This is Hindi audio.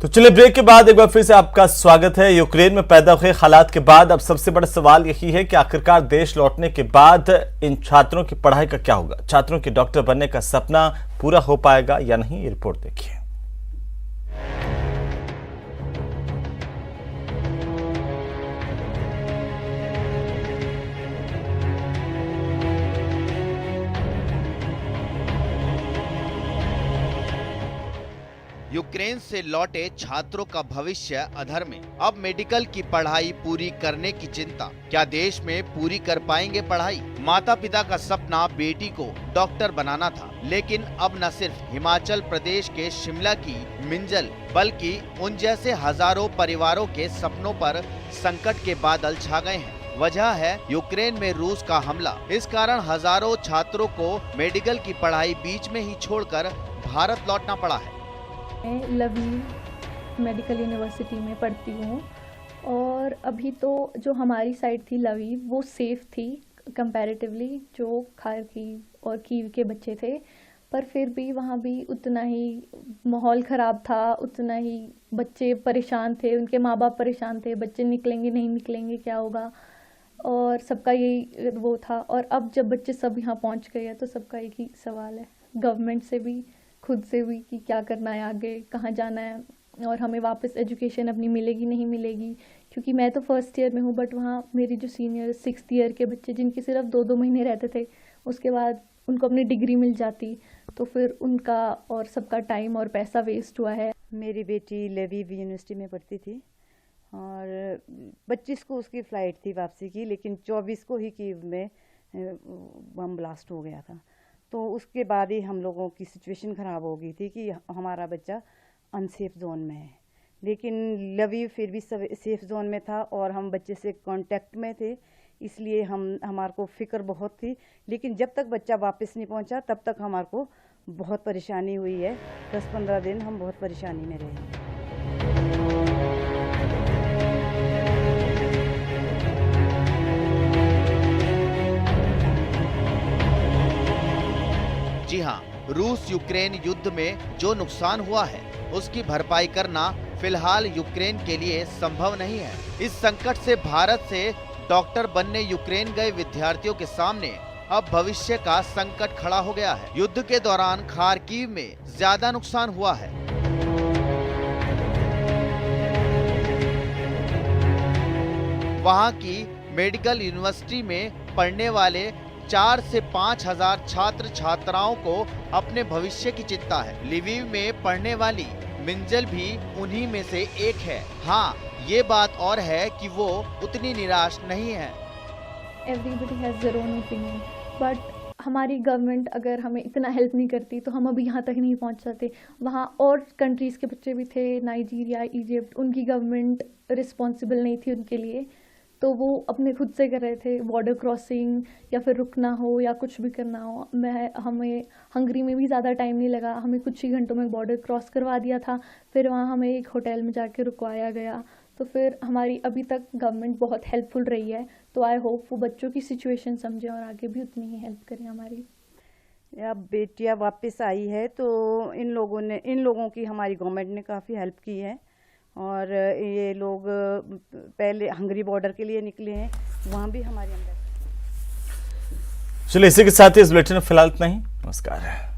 तो चलिए ब्रेक के बाद एक बार फिर से आपका स्वागत है। यूक्रेन में पैदा हुए हालात के बाद अब सबसे बड़ा सवाल यही है कि आखिरकार देश लौटने के बाद इन छात्रों की पढ़ाई का क्या होगा। छात्रों के डॉक्टर बनने का सपना पूरा हो पाएगा या नहीं, ये रिपोर्ट देखिए। यूक्रेन से लौटे छात्रों का भविष्य अधर में। अब मेडिकल की पढ़ाई पूरी करने की चिंता। क्या देश में पूरी कर पाएंगे पढ़ाई? माता पिता का सपना बेटी को डॉक्टर बनाना था, लेकिन अब न सिर्फ हिमाचल प्रदेश के शिमला की मिंजल बल्कि उन जैसे हजारों परिवारों के सपनों पर संकट के बादल छा गए हैं। वजह है यूक्रेन में रूस का हमला। इस कारण हजारों छात्रों को मेडिकल की पढ़ाई बीच में ही छोड़कर भारत लौटना पड़ा है। मैं लवीव मेडिकल यूनिवर्सिटी में पढ़ती हूँ और अभी तो जो हमारी साइड थी लवीव वो सेफ़ थी कंपैरेटिवली जो खारकीव और कीव के बच्चे थे, पर फिर भी वहाँ भी उतना ही माहौल ख़राब था, उतना ही बच्चे परेशान थे, उनके माँ बाप परेशान थे, बच्चे निकलेंगे नहीं निकलेंगे क्या होगा, और सबका यही वो था। और अब जब बच्चे सब यहाँ पहुँच गए हैं तो सबका एक ही सवाल है, गवर्नमेंट से भी खुद से भी, कि क्या करना है आगे, कहाँ जाना है और हमें वापस एजुकेशन अपनी मिलेगी नहीं मिलेगी। क्योंकि मैं तो फर्स्ट ईयर में हूँ, बट वहाँ मेरी जो सीनियर 6th ईयर के बच्चे जिनके सिर्फ 2-2 महीने रहते थे, उसके बाद उनको अपनी डिग्री मिल जाती, तो फिर उनका और सबका टाइम और पैसा वेस्ट हुआ है। मेरी बेटी लवीव यूनिवर्सिटी में पढ़ती थी और 25 को उसकी फ़्लाइट थी वापसी की, लेकिन 24 को ही कीव में बम ब्लास्ट हो गया था। तो उसके बाद ही हम लोगों की सिचुएशन ख़राब हो गई थी कि हमारा बच्चा अनसेफ जोन में है, लेकिन लवीव फिर भी सेफ जोन में था और हम बच्चे से कांटेक्ट में थे, इसलिए हमारे को फ़िक्र बहुत थी। लेकिन जब तक बच्चा वापस नहीं पहुंचा तब तक हमारे को बहुत परेशानी हुई है। 10-15 दिन हम बहुत परेशानी में रहे। जी हाँ, रूस यूक्रेन युद्ध में जो नुकसान हुआ है उसकी भरपाई करना फिलहाल यूक्रेन के लिए संभव नहीं है। इस संकट से भारत से डॉक्टर बनने यूक्रेन गए विद्यार्थियों के सामने अब भविष्य का संकट खड़ा हो गया है। युद्ध के दौरान खारकीव में ज्यादा नुकसान हुआ है। वहाँ की मेडिकल यूनिवर्सिटी में पढ़ने वाले 4 से 5 हजार छात्र छात्राओं को अपने भविष्य की चिंता है। लिविव में पढ़ने वाली मिंजल भी उन्हीं में से एक है। हाँ, ये बात और है कि वो उतनी निराश नहीं है। Everybody has their own opinion, but हमारी गवर्नमेंट अगर हमें इतना हेल्प नहीं करती तो हम अभी यहाँ तक नहीं पहुँच सकते। वहाँ और कंट्रीज़ के बच्चे भी थे, नाइजीरिया, इजिप्ट, उनकी गवर्नमेंट रिस्पॉन्सिबल नहीं थी उनके लिए, तो वो अपने खुद से कर रहे थे, बॉर्डर क्रॉसिंग या फिर रुकना हो या कुछ भी करना हो। हमें हंगरी में भी ज़्यादा टाइम नहीं लगा, हमें कुछ ही घंटों में बॉर्डर क्रॉस करवा दिया था। फिर वहाँ हमें एक होटल में जाके रुकवाया गया। तो फिर हमारी अभी तक गवर्नमेंट बहुत हेल्पफुल रही है, तो आई होप वो बच्चों की सिचुएशन समझे और आगे भी उतनी ही हेल्प करें हमारी। अब बेटियाँ वापस आई है तो इन लोगों की हमारी गवर्नमेंट ने काफ़ी हेल्प की है और ये लोग पहले हंगरी बॉर्डर के लिए निकले हैं, वहाँ भी हमारे अंदर। चलिए इसी के साथ ही इस बुलेटिन में फिलहाल इतना ही। नमस्कार।